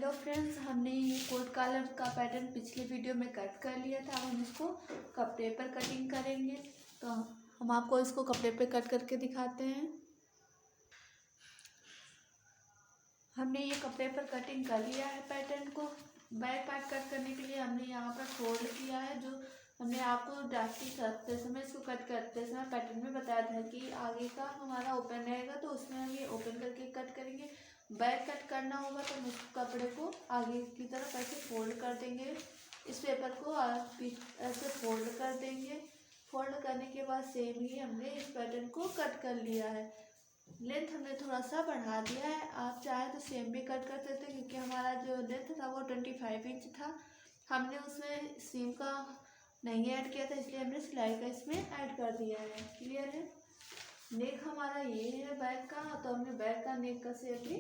Hello friends, हमने ये coat collar का पैटर्न पिछले वीडियो में कट कर लिया था। अब हम इसको कपड़े पर कटिंग करेंगे। तो हम आपको इसको कपड़े पे कट करके दिखाते हैं। हमने ये कपड़े पर कटिंग कर लिया है पैटर्न को। बैक पार्ट कट करने के लिए हमने यहाँ पर फोल्ड किया है, जो हमने आपको ड्राफ्टिंग करते समय, इसको कट करते समय पैटर्न में बताया था कि आगे का हमारा ओपन रहेगा, तो उसमें हम ये ओपन करके कट करेंगे। बैक कट करना होगा तो हम इस कपड़े को आगे की तरफ ऐसे फोल्ड कर देंगे। इस पेपर को ऐसे फोल्ड कर देंगे। फोल्ड करने के बाद सेम ही हमने इस पैटर्न को कट कर लिया है। लेंथ हमने थोड़ा सा बढ़ा दिया है, आप चाहे तो सेम भी कट कर सकते हैं, क्योंकि हमारा जो लेंथ था वो 25 इंच था। हमने उसमें सीम का नहीं ऐड किया था, इसलिए हमने सिलाई का इसमें ऐड कर दिया है। क्लियर है। नेक हमारा ये है बैक का, तो हमने बैक का नेक का शेप भी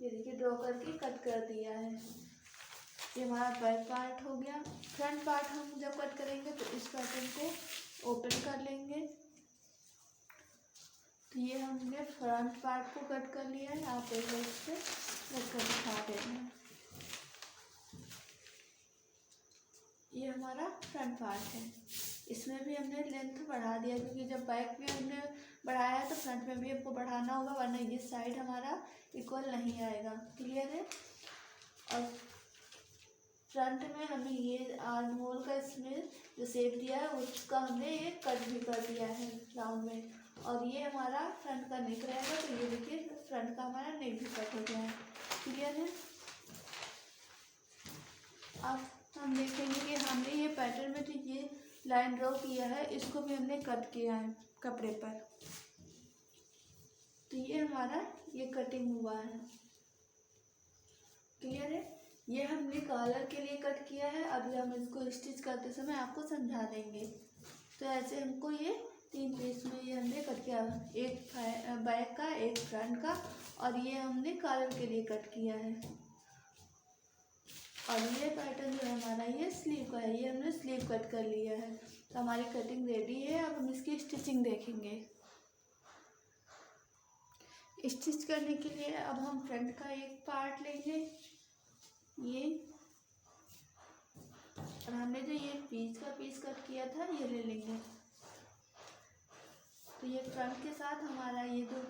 ये देखिए ड्रॉ करके कट कर दिया है। ये हमारा बैक पार्ट हो गया। फ्रंट पार्ट हम जब कट करेंगे तो इस पैटर्न को ओपन कर लेंगे। तो ये हमने फ्रंट पार्ट को कट कर लिया है। आप एक बार इस पर कट कर दिखा देना। ये हमारा फ्रंट पार्ट है। इसमें भी हमने लेंथ बढ़ा दिया, क्योंकि जब बैक में हमने बढ़ाया है तो फ्रंट में भी हमको बढ़ाना होगा, वरना ये साइड हमारा इक्वल नहीं आएगा। क्लियर है। और फ्रंट में हमें ये आर्म होल का इसमें जो शेप दिया है उसका हमने ये कट भी कर दिया है राउंड में। और ये हमारा फ्रंट का नेक रहेगा, तो ये देखिए फ्रंट का हमारा नेक भी कट हो गया है। क्लियर है। अब हम देखेंगे कि हमने ये पैटर्न में जो ये लाइन ड्रॉ किया है, इसको भी हमने कट किया है कपड़े पर। तो ये हमारा ये कटिंग हुआ है। क्लियर है। ये हमने कॉलर के लिए कट किया है। अभी हम इसको स्टिच करते समय आपको समझा देंगे। तो ऐसे हमको ये 3 पीस में ये हमने कट किया, एक बैक का, एक फ्रंट का, और ये हमने कॉलर के लिए कट किया है। और ये पैटर्न जो है हमारा ये स्लीव का है, ये हमने स्लीव कट कर लिया है। तो हमारी कटिंग रेडी है। अब हम इसकी स्टिचिंग देखेंगे। स्टिच करने के लिए अब हम फ्रंट का एक पार्ट लेंगे ये, और हमने जो ये पीस कट किया था ये ले लेंगे। तो ये फ्रंट के साथ हमारा ये जो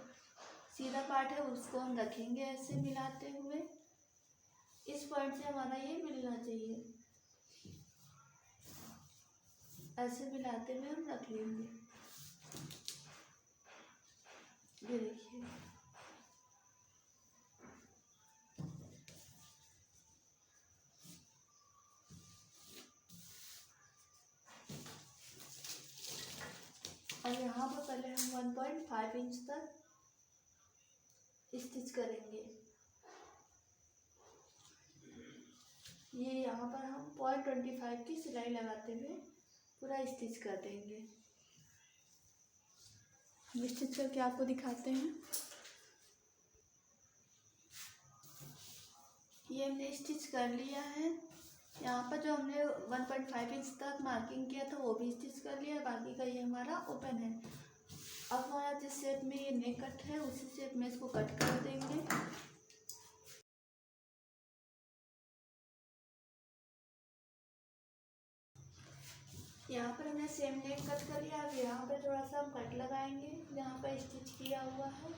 सीधा पार्ट है उसको हम रखेंगे ऐसे मिलाते हुए। इस पॉइंट से हमारा ये मिलना चाहिए, ऐसे मिलाते हुए हम रख लेंगे। ये देखिए। और यहाँ पर पहले हम 1.5 इंच तक स्टिच करेंगे। ये यहाँ पर हम 0.25 की सिलाई लगाते हुए पूरा स्टिच कर देंगे। हम स्टिच करके आपको दिखाते हैं। ये हमने स्टिच कर लिया है। यहाँ पर जो हमने 1.5 इंच तक मार्किंग किया था वो भी स्टिच कर लिया। बाकी का ये हमारा ओपन है। अब हमारा जिस शेप में ये नेक कट है उसी शेप में इसको कट कर देंगे। यहाँ पर हमने सेम नेक कट कर लिया। अब यहाँ पर थोड़ा सा हम कट लगाएंगे जहाँ पर स्टिच किया हुआ है।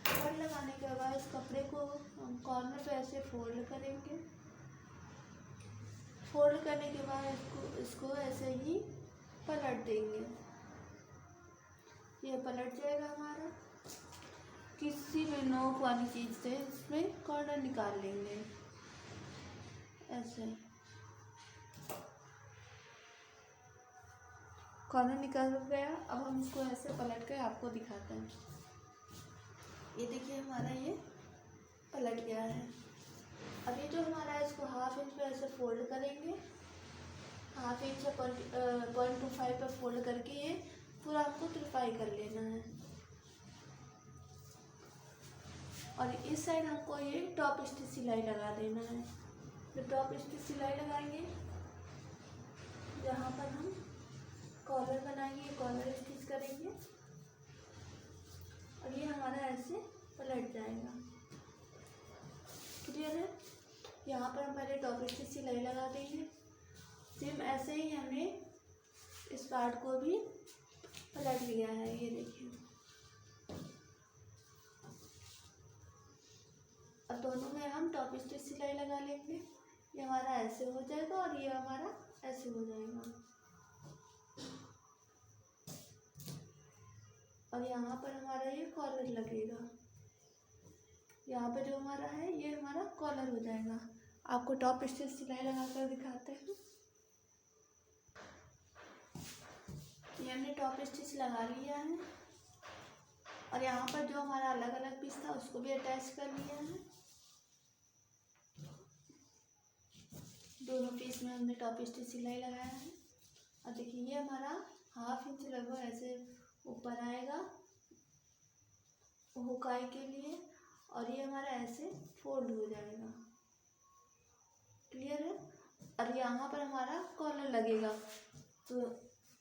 कट लगाने के बाद इस कपड़े को हम कॉर्नर पे ऐसे फोल्ड करेंगे। फोल्ड करने के बाद इसको ऐसे ही पलट देंगे। ये पलट जाएगा हमारा। किसी भी नोक वाली चीज़ से इसमें कॉर्नर निकाल लेंगे ऐसे। कॉर्नर निकल गया। अब हम इसको ऐसे पलट कर आपको दिखाते हैं। ये देखिए हमारा ये पलट गया है। अब ये जो हमारा है इसको 1/2 इंच पे ऐसे फोल्ड करेंगे। 1/2 इंच से 0.25 पे फोल्ड करके ये पूरा आपको तिरपाई कर लेना है। और इस साइड हमको ये टॉप स्टिच सिलाई लगा देना है। तो टॉप स्टिच सिलाई लगाएंगे जहाँ पर हम कॉलर बनाएंगे, कॉलर स्टिच करेंगे, और ये हमारा ऐसे पलट जाएगा। क्लियर है। यहाँ पर हम पहले टॉप स्टिच सिलाई लगा देंगे। सेम ऐसे ही हमने इस पार्ट को भी पलट लिया है, ये देखिए। अब दोनों में हम टॉप स्टिच सिलाई लगा लेंगे। ये हमारा ऐसे हो जाएगा और ये हमारा ऐसे हो जाएगा। और यहाँ पर हमारा ये कॉलर लगेगा। यहाँ पे जो हमारा है ये हमारा कॉलर हो जाएगा। आपको टॉप स्टिच सिलाई लगा कर दिखाते हैं। ये हमने टॉप स्टिच लगा लिया है और यहाँ पर जो हमारा अलग अलग पीस था उसको भी अटैच कर लिया है। दोनों पीस में हमने टॉप स्टिच सिलाई लगाया है। और देखिए ये हमारा 1/2 इंच लगभग ऐसे ऊपर आएगा हुकाई के लिए, और ये हमारा ऐसे फोल्ड हो जाएगा। क्लियर है। और यहाँ पर हमारा कॉलर लगेगा। तो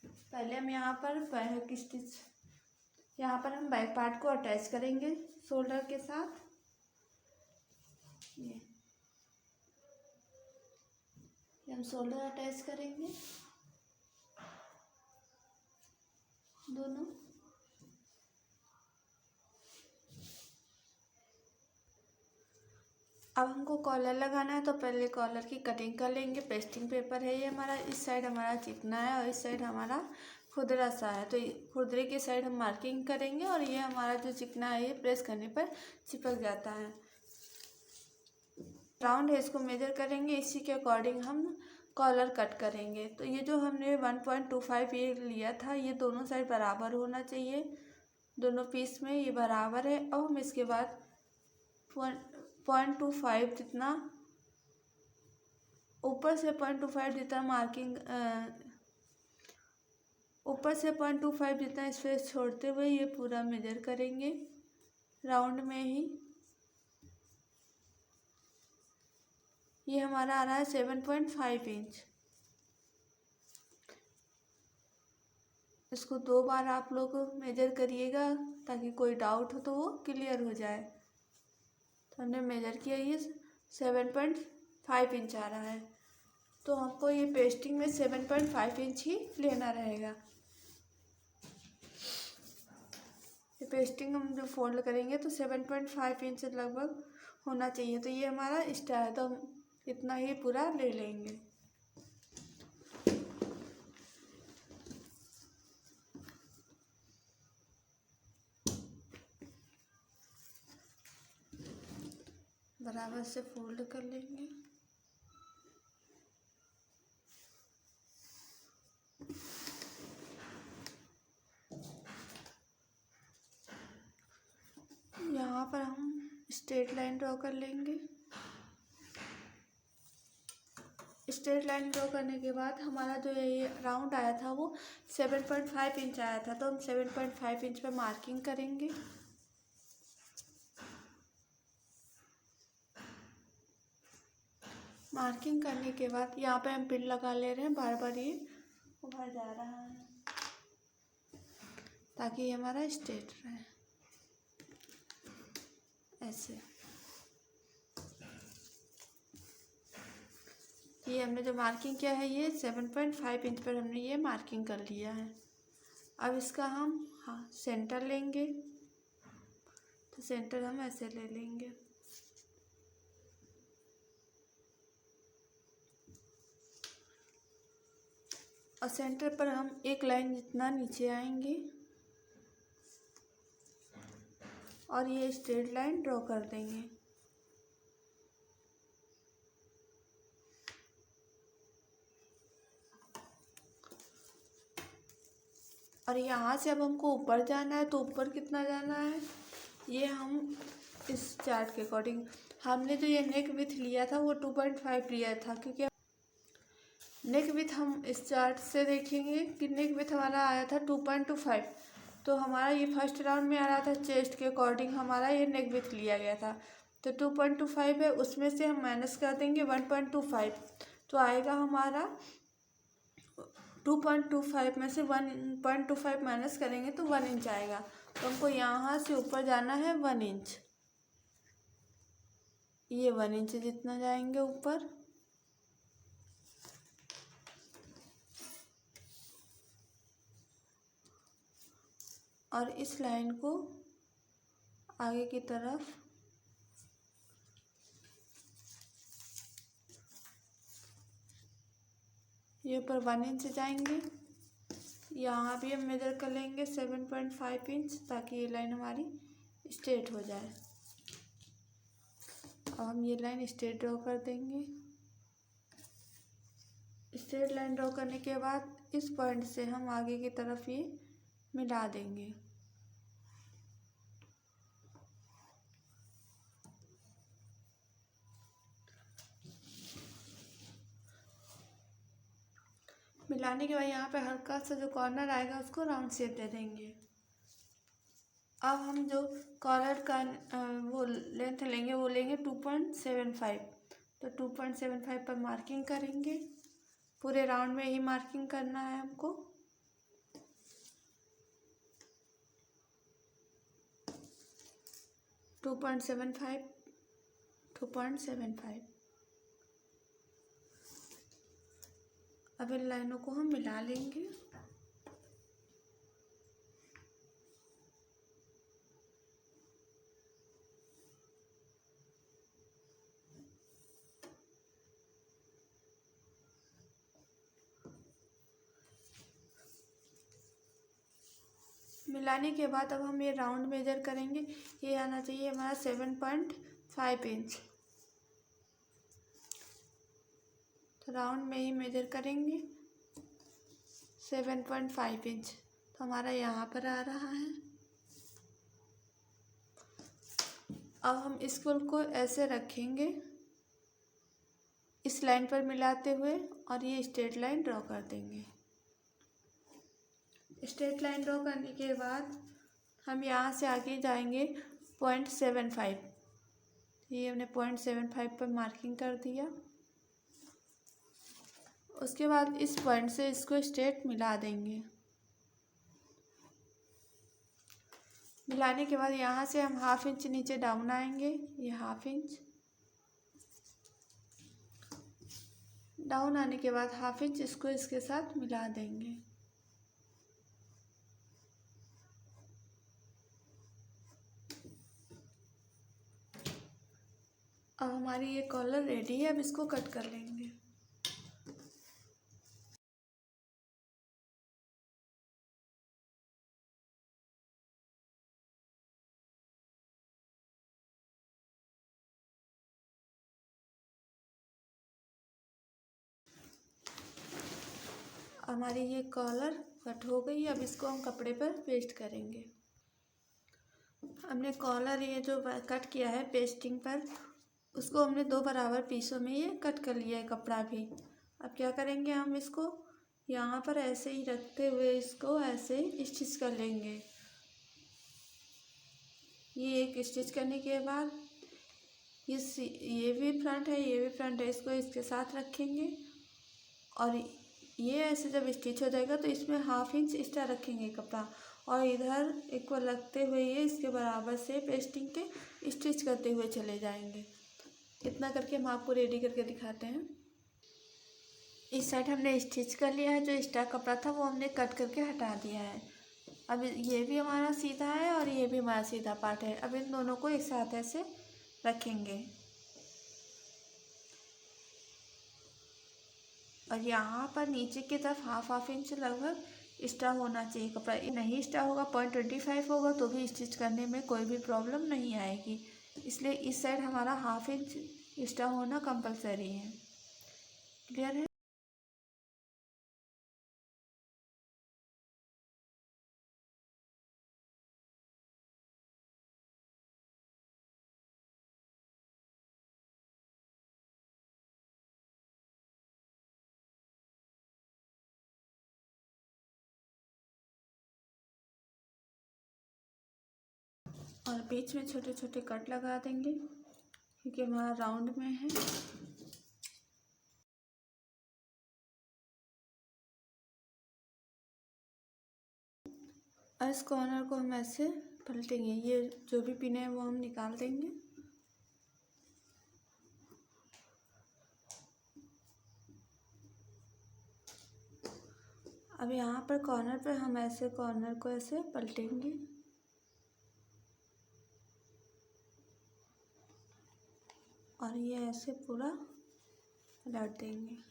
पहले हम यहाँ पर बैक स्टिच, यहाँ पर हम बैक पार्ट को अटैच करेंगे शोल्डर के साथ। ये हम शोल्डर अटैच करेंगे दोनों। अब हमको कॉलर लगाना है, तो पहले कॉलर की कटिंग कर लेंगे। पेस्टिंग पेपर है ये हमारा, इस साइड हमारा चिकना है और इस साइड हमारा खुरदरा सा है। तो खुरदरे की साइड हम मार्किंग करेंगे और ये हमारा जो चिकना है ये प्रेस करने पर चिपक जाता है। राउंड है, इसको मेजर करेंगे, इसी के अकॉर्डिंग हम कॉलर कट करेंगे। तो ये जो हमने 1.25 ये लिया था, ये दोनों साइड बराबर होना चाहिए, दोनों पीस में ये बराबर है। अब हम इसके बाद 0.25 जितना ऊपर से 0.25 जितना मार्किंग, ऊपर से 0.25 जितना स्पेस छोड़ते हुए ये पूरा मेजर करेंगे राउंड में ही। ये हमारा आ रहा है 7.5 इंच। इसको 2 बार आप लोग मेजर करिएगा ताकि कोई डाउट हो तो वो क्लियर हो जाए। तो हमने मेजर किया, ये 7.5 इंच आ रहा है। तो हमको ये पेस्टिंग में 7.5 इंच ही लेना रहेगा। ये पेस्टिंग हम जो फोल्ड करेंगे तो 7.5 इंच लगभग होना चाहिए। तो ये हमारा एक्स्ट्रा है, तो हम इतना ही पूरा ले लेंगे। बराबर से फोल्ड कर लेंगे। यहाँ पर हम स्ट्रेट लाइन ड्रॉ कर लेंगे। स्ट्रेट लाइन ड्रॉ करने के बाद हमारा जो ये राउंड आया था वो 7.5 इंच आया था, तो हम 7.5 इंच पे मार्किंग करेंगे। मार्किंग करने के बाद यहाँ पे हम पिन लगा ले रहे हैं, बार बार ये उभर जा रहा है ताकि ये हमारा स्ट्रेट रहे ऐसे। ये हमने जो मार्किंग किया है ये 7.5 इंच पर हमने ये मार्किंग कर लिया है। अब इसका हम सेंटर लेंगे। तो सेंटर हम ऐसे ले लेंगे। और सेंटर पर हम एक लाइन जितना नीचे आएंगे और ये स्ट्रेट लाइन ड्रॉ कर देंगे। और यहाँ से अब हमको ऊपर जाना है, तो ऊपर कितना जाना है ये हम इस चार्ट के अकॉर्डिंग, हमने जो ये नेक विथ लिया था वो 2.5 लिया था, क्योंकि नेक विथ हम इस चार्ट से देखेंगे कि नेक विथ हमारा आया था 2.25। तो हमारा ये फर्स्ट राउंड में आ रहा था चेस्ट के अकॉर्डिंग, हमारा ये नेक विथ लिया गया था। तो 2.25 है, उसमें से हम माइनस कर देंगे 1.25, तो आएगा हमारा 2.25 में से 1.25 माइनस करेंगे तो 1 इंच आएगा। तो हमको यहाँ से ऊपर जाना है 1 इंच। ये 1 इंच जितना जाएंगे ऊपर। और इस लाइन को आगे की तरफ ये ऊपर 1 इंच जाएंगे। यहाँ भी हम मेजर कर लेंगे 7.5 इंच, ताकि ये लाइन हमारी स्ट्रेट हो जाए। अब हम ये लाइन स्ट्रेट ड्रॉ कर देंगे। स्ट्रेट लाइन ड्रॉ करने के बाद इस पॉइंट से हम आगे की तरफ ये मिला देंगे। मिलाने के बाद यहाँ पे हल्का सा जो कॉर्नर आएगा उसको राउंड शेप दे देंगे। अब हम जो कॉलर का वो लेंथ लेंगे वो लेंगे 2.75। तो 2.75 पर मार्किंग करेंगे। पूरे राउंड में ही मार्किंग करना है हमको। Two point seven five. अब इन लाइनों को हम मिला लेंगे। मिलाने के बाद अब हम ये राउंड मेजर करेंगे। ये आना चाहिए हमारा 7.5 इंच। तो राउंड में ही मेजर करेंगे 7.5 इंच। तो हमारा यहाँ पर आ रहा है। अब हम इसको को ऐसे रखेंगे इस लाइन पर मिलाते हुए, और ये स्ट्रेट लाइन ड्रॉ कर देंगे। स्ट्रेट लाइन ड्रॉ करने के बाद हम यहाँ से आगे जाएंगे 0.75। ये हमने 0.75 पर मार्किंग कर दिया। उसके बाद इस पॉइंट से इसको स्ट्रेट मिला देंगे। मिलाने के बाद यहाँ से हम 1/2 इंच नीचे डाउन आएंगे। ये 1/2 इंच डाउन आने के बाद 1/2 इंच इसको इसके साथ मिला देंगे। अब हमारी ये कॉलर रेडी है। अब इसको कट कर लेंगे। हमारी ये कॉलर कट हो गई। अब इसको हम कपड़े पर पेस्ट करेंगे। हमने कॉलर ये जो कट किया है पेस्टिंग पर, उसको हमने 2 बराबर पीसों में ये कट कर लिया है कपड़ा भी। अब क्या करेंगे, हम इसको यहाँ पर ऐसे ही रखते हुए इसको ऐसे स्टिच कर लेंगे। ये एक स्टिच करने के बाद ये भी फ्रंट है, ये भी फ्रंट है, इसको इसके साथ रखेंगे। और ये ऐसे जब स्टिच हो जाएगा तो इसमें 1/2 इंच एक्स्ट्रा रखेंगे कपड़ा, और इधर एक को लगते हुए ये इसके बराबर से पेस्टिंग के स्टिच करते हुए चले जाएंगे। इतना करके हम आपको रेडी करके दिखाते हैं। इस साइड हमने स्टिच कर लिया है। जो एक्स्ट्रा कपड़ा था वो हमने कट करके हटा दिया है। अब ये भी हमारा सीधा है और ये भी हमारा सीधा पार्ट है। अब इन दोनों को एक साथ ऐसे रखेंगे। और यहाँ पर नीचे की तरफ 1/2 इंच लगभग एक्स्ट्रा होना चाहिए कपड़ा। नहीं एक्स्ट्रा होगा 0.25 होगा तो भी स्टिच करने में कोई भी प्रॉब्लम नहीं आएगी। इसलिए इस साइड हमारा 1/2 इंच एक्स्ट्रा होना कंपलसरी है। क्लियर है। और बीच में छोटे छोटे कट लगा देंगे क्योंकि हमारा राउंड में है। और इस कॉर्नर को हम ऐसे पलटेंगे। ये जो भी पिन है वो हम निकाल देंगे। अब यहाँ पर कॉर्नर पे हम ऐसे कॉर्नर को ऐसे पलटेंगे और ये ऐसे पूरा पलट देंगे।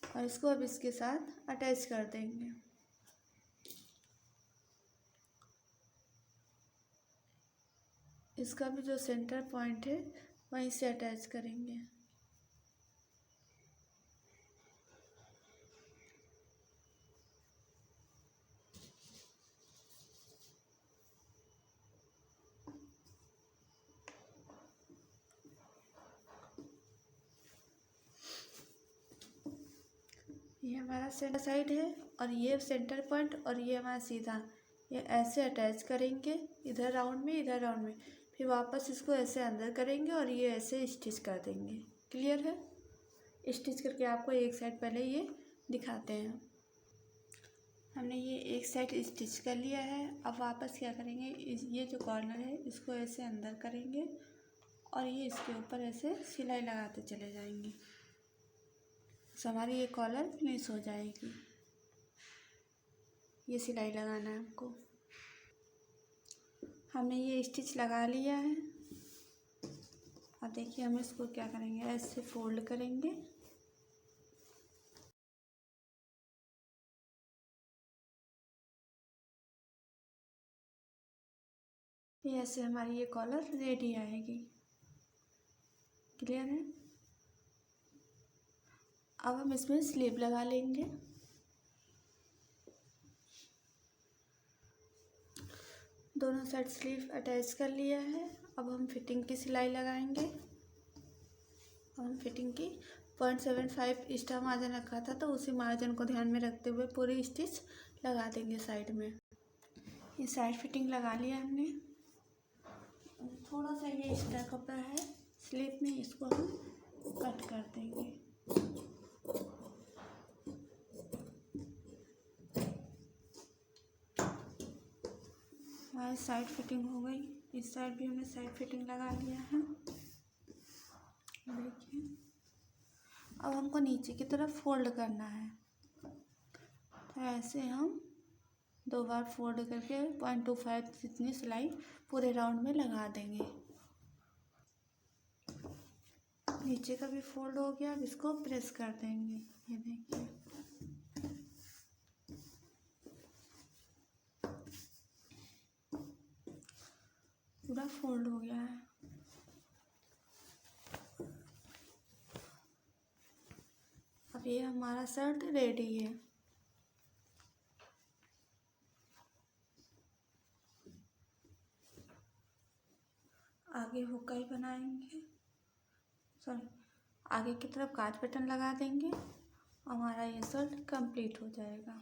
और इसको अब इसके साथ अटैच कर देंगे। इसका भी जो सेंटर पॉइंट है वहीं से अटैच करेंगे। ये हमारा सेंटर साइड है और ये सेंटर पॉइंट और ये हमारा सीधा, ये ऐसे अटैच करेंगे इधर राउंड में, इधर राउंड में, फिर वापस इसको ऐसे अंदर करेंगे और ये ऐसे स्टिच कर देंगे। क्लियर है? स्टिच करके आपको एक साइड पहले ये दिखाते हैं। हमने ये एक साइड स्टिच कर लिया है। अब वापस क्या करेंगे, ये जो कॉर्नर है इसको ऐसे अंदर करेंगे और ये इसके ऊपर ऐसे सिलाई लगाते चले जाएंगे। तो हमारी ये कॉलर फिनिश हो जाएगी। ये सिलाई लगाना है हमको। हमने ये स्टिच लगा लिया है। अब देखिए हम इसको क्या करेंगे, ऐसे फोल्ड करेंगे ये ऐसे हमारी ये कॉलर रेडी आएगी। क्लियर है? अब हम इसमें स्लीव लगा लेंगे। दोनों साइड स्लीव अटैच कर लिया है। अब हम फिटिंग की सिलाई लगाएंगे। अब हम फिटिंग की 0.75 एक्स्ट्रा मार्जिन रखा था तो उसी मार्जिन को ध्यान में रखते हुए पूरी स्टिच लगा देंगे साइड में। ये साइड फिटिंग लगा लिया हमने। थोड़ा सा ये एक्स्ट्रा कपड़ा है स्लीव में, इसको हम कट कर देंगे। हमारी साइड फिटिंग हो गई। इस साइड भी हमने साइड फिटिंग लगा लिया है। देखिए अब हमको नीचे की तरफ फोल्ड करना है तो ऐसे हम 2 बार फोल्ड करके 0.25 जितनी सिलाई पूरे राउंड में लगा देंगे। नीचे का भी फोल्ड हो गया। अब इसको प्रेस कर देंगे। ये देखिए पूरा फोल्ड हो गया है। अब ये हमारा शर्ट रेडी है। आगे हुकाई बनाएंगे, सॉरी आगे की तरफ काज बटन लगा देंगे। हमारा ये शर्ट कंप्लीट हो जाएगा।